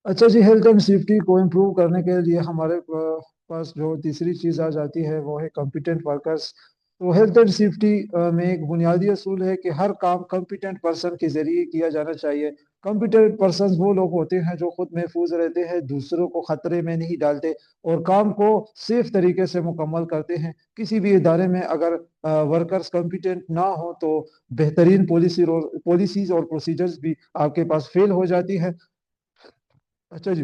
अच्छा जी, health and safety को improve करने के लिए हमारे पास जो तीसरी चीज़ आ जाती है वो है कॉम्पिटेंट वर्कर्स। तो हेल्थ एंड सेफ्टी में एक बुनियादी असूल है कि हर काम कॉम्पिटेंट पर्सन के जरिए किया जाना चाहिए। कॉम्पिटेंट पर्सन वो लोग होते हैं जो खुद महफूज रहते हैं, दूसरों को खतरे में नहीं डालते और काम को सेफ तरीके से मुकम्मल करते हैं। किसी भी इदारे में अगर वर्कर्स कॉम्पिटेंट ना हो तो बेहतरीन पॉलिसीज और प्रोसीजर्स भी आपके पास फेल हो जाती है। अच्छा जी,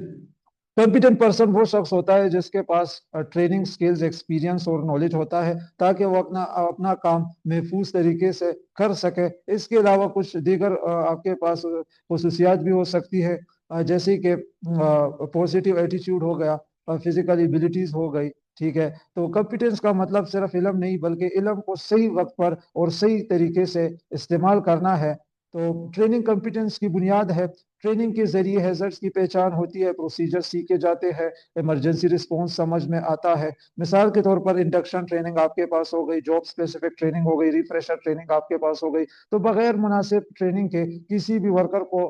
कॉम्पिटेंट पर्सन वो शख्स होता है जिसके पास ट्रेनिंग, स्किल्स, एक्सपीरियंस और नॉलेज होता है ताकि वो अपना अपना काम महफूज तरीके से कर सके। इसके अलावा कुछ दीगर आपके पास खसूसियात भी हो सकती है, जैसे कि पॉजिटिव एटीट्यूड हो गया, फिजिकल एबिलिटीज हो गई। ठीक है, तो कॉम्पिटेंस का मतलब सिर्फ इल्म नहीं बल्कि इल्म को सही वक्त पर और सही तरीके से इस्तेमाल करना है। तो ट्रेनिंग कॉम्पिटेंस की बुनियाद है। ट्रेनिंग के जरिए हैजर्ड्स की पहचान होती है, प्रोसीजर सीखे जाते हैं, इमरजेंसी रिस्पॉन्स समझ में आता है। मिसाल के तौर पर इंडक्शन ट्रेनिंग आपके पास हो गई, जॉब स्पेसिफिक ट्रेनिंग हो गई, रिफ्रेशर ट्रेनिंग आपके पास हो गई। तो बगैर मुनासिब ट्रेनिंग के किसी भी वर्कर को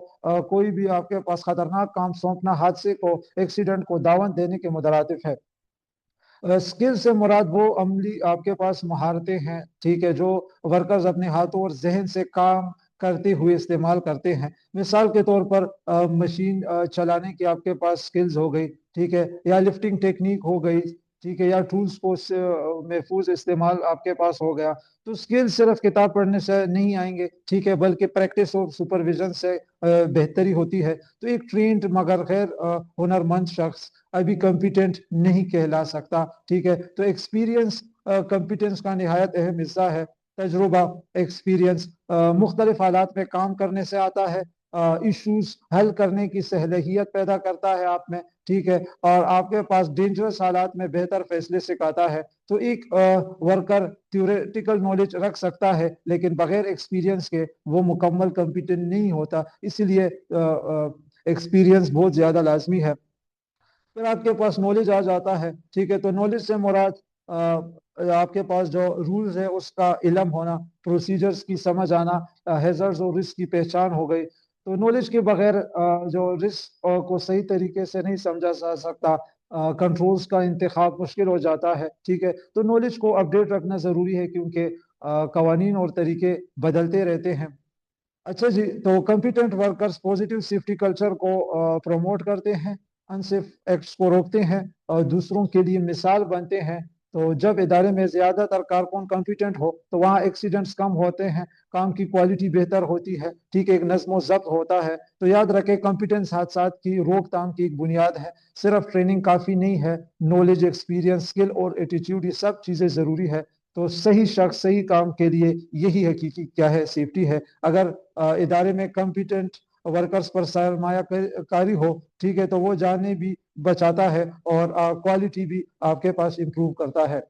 कोई भी आपके पास खतरनाक काम सौंपना हादसे को, एक्सीडेंट को दावत देने के मुतरादिफ है। स्किल से मुराद वो अमली आपके पास महारतें हैं, ठीक है, जो वर्कर्स अपने हाथों और जहन से काम करते हुए इस्तेमाल करते हैं। मिसाल के तौर पर मशीन चलाने की आपके पास स्किल्स हो गई, ठीक है, या लिफ्टिंग टेक्निक हो गई, ठीक है, या टूल्स को महफूज इस्तेमाल आपके पास हो गया। तो स्किल्स सिर्फ किताब पढ़ने से नहीं आएंगे, ठीक है, बल्कि प्रैक्टिस और सुपरविजन से बेहतरी होती है। तो एक ट्रेंड मगर गैर हुनरमंद शख्स अभी कॉम्पिटेंट नहीं कहला सकता। ठीक है, तो एक्सपीरियंस कॉम्पिटेंस का निहायत अहम हिस्सा है। तजुर्बा, एक्सपीरियंस मुख्तलिफ हालात में काम करने से आता है, इश्यूज हल करने की सलाहियत पैदा करता है आप में, ठीक है, और आपके पास डेंजरस हालात में बेहतर फैसले सिखाता है। तो एक वर्कर थ्योरेटिकल नॉलेज रख सकता है लेकिन बगैर एक्सपीरियंस के वो मुकम्मल कॉम्पिटेंट नहीं होता, इसलिए एक्सपीरियंस बहुत ज़्यादा लाजमी है। फिर आपके पास नॉलेज आ जाता है, ठीक है, तो नॉलेज से मुराद आपके पास जो रूल्स है उसका इलम होना, प्रोसीजर्स की समझ आना, हैजर्ड्स और रिस्क की पहचान हो गई। तो नॉलेज के बगैर जो रिस्क को सही तरीके से नहीं समझा जा सकता, कंट्रोल्स का इंतखाब मुश्किल हो जाता है। ठीक है, तो नॉलेज को अपडेट रखना ज़रूरी है क्योंकि कवानीन और तरीके बदलते रहते हैं। अच्छा जी, तो competent workers positive safety culture को प्रमोट करते हैं, अनसेफ एक्ट्स को रोकते हैं और दूसरों के लिए मिसाल बनते हैं। तो जब इदारे में ज्यादातर कारकुन कॉम्पिटेंट हो तो वहाँ एक्सीडेंट्स कम होते हैं, काम की क्वालिटी बेहतर होती है, ठीक है, एक नज्म व जब्त होता है। तो याद रखें, कॉम्पिटेंस हादसा की रोकथाम की एक बुनियाद है। सिर्फ ट्रेनिंग काफ़ी नहीं है, नॉलेज, एक्सपीरियंस, स्किल और एटीट्यूड, ये सब चीज़ें ज़रूरी है। तो सही शख्स सही काम के लिए यही हकीकी क्या है, सेफ्टी है। अगर इदारे में कॉम्पिटेंट वर्कर्स पर सरमाया कारी हो, ठीक है, तो वो जाने भी बचाता है और क्वालिटी भी आपके पास इंप्रूव करता है।